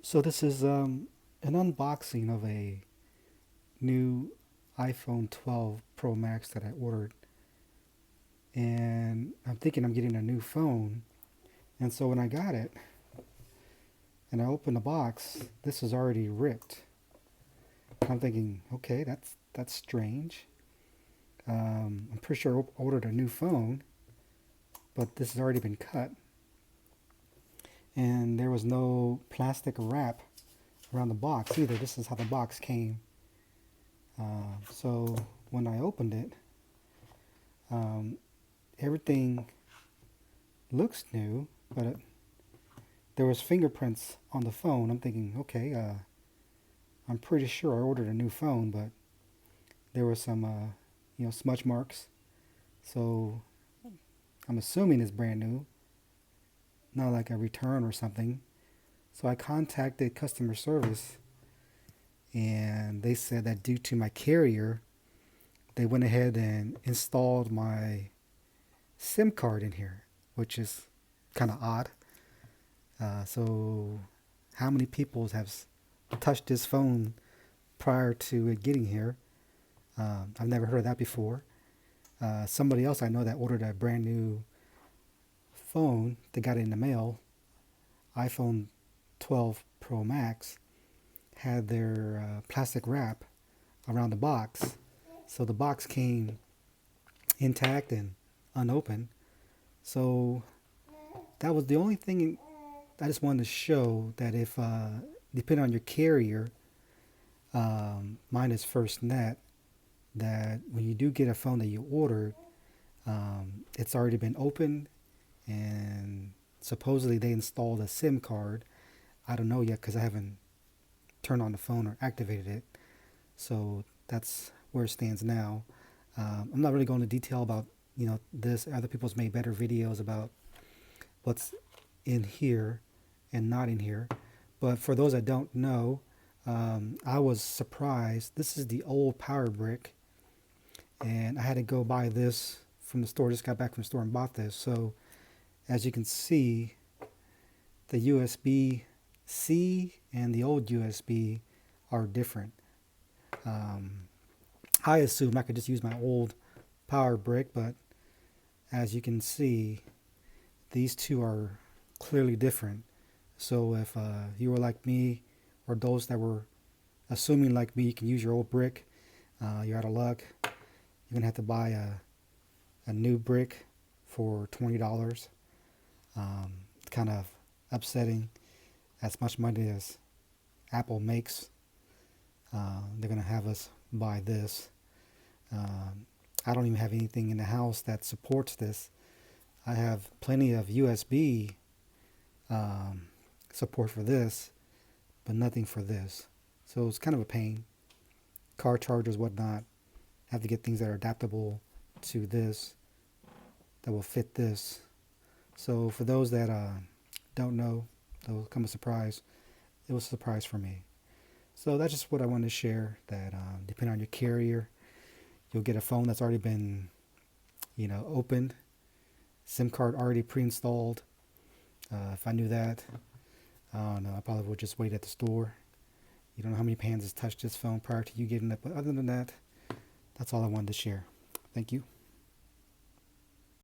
So this is an unboxing of a new iPhone 12 Pro Max that I ordered, and I'm thinking I'm getting a new phone. And so when I got it and I opened the box, this is already ripped. I'm thinking, okay, that's strange. I'm pretty sure I ordered a new phone, but this has already been cut, and there was no plastic wrap around the box either. This is how the box came. So when I opened it, um, everything looks new, but there was fingerprints on the phone. I'm thinking, okay, I'm pretty sure I ordered a new phone, but there were some, smudge marks. So I'm assuming it's brand new, not like a return or something. So I contacted customer service, and they said that due to my carrier, they went ahead and installed my SIM card in here, which is kind of odd. So how many people have touched this phone prior to it getting here? I've never heard of that before. Somebody else I know that ordered a brand new phone, they got it in the mail, iPhone 12 Pro Max, had their plastic wrap around the box. So the box came intact and unopened. So that was the only thing I just wanted to show, that if, depending on your carrier, mine is FirstNet, that when you do get a phone that you ordered, it's already been opened, and supposedly they installed a SIM card. I don't know yet because I haven't turned on the phone or activated it. So that's where it stands now. I'm not really going into detail about this. Other people's made better videos about what's in here and not in here. But for those that don't know, I was surprised. This is the old power brick, and I had to go buy this from the store. Just got back from the store and bought this. So as you can see, the USB-C and the old USB are different. I assumed I could just use my old power brick, but as you can see, these two are clearly different. So if you were like me, or those that were assuming like me you can use your old brick, you're out of luck. You're gonna have to buy a new brick for $20. It's kind of upsetting. As much money as Apple makes, they're gonna have us buy this. I don't even have anything in the house that supports this. I have plenty of USB support for this, but nothing for this. So it's kind of a pain. Car chargers, whatnot, have to get things that are adaptable to this, that will fit this. So for those that don't know, that will come a surprise. It was a surprise for me. So that's just what I wanted to share, that depending on your carrier, you'll get a phone that's already been, opened, SIM card already pre-installed. If I knew that, I don't know, I probably would just wait at the store. You don't know how many hands has touched this phone prior to you getting it. But other than that, that's all I wanted to share. Thank you.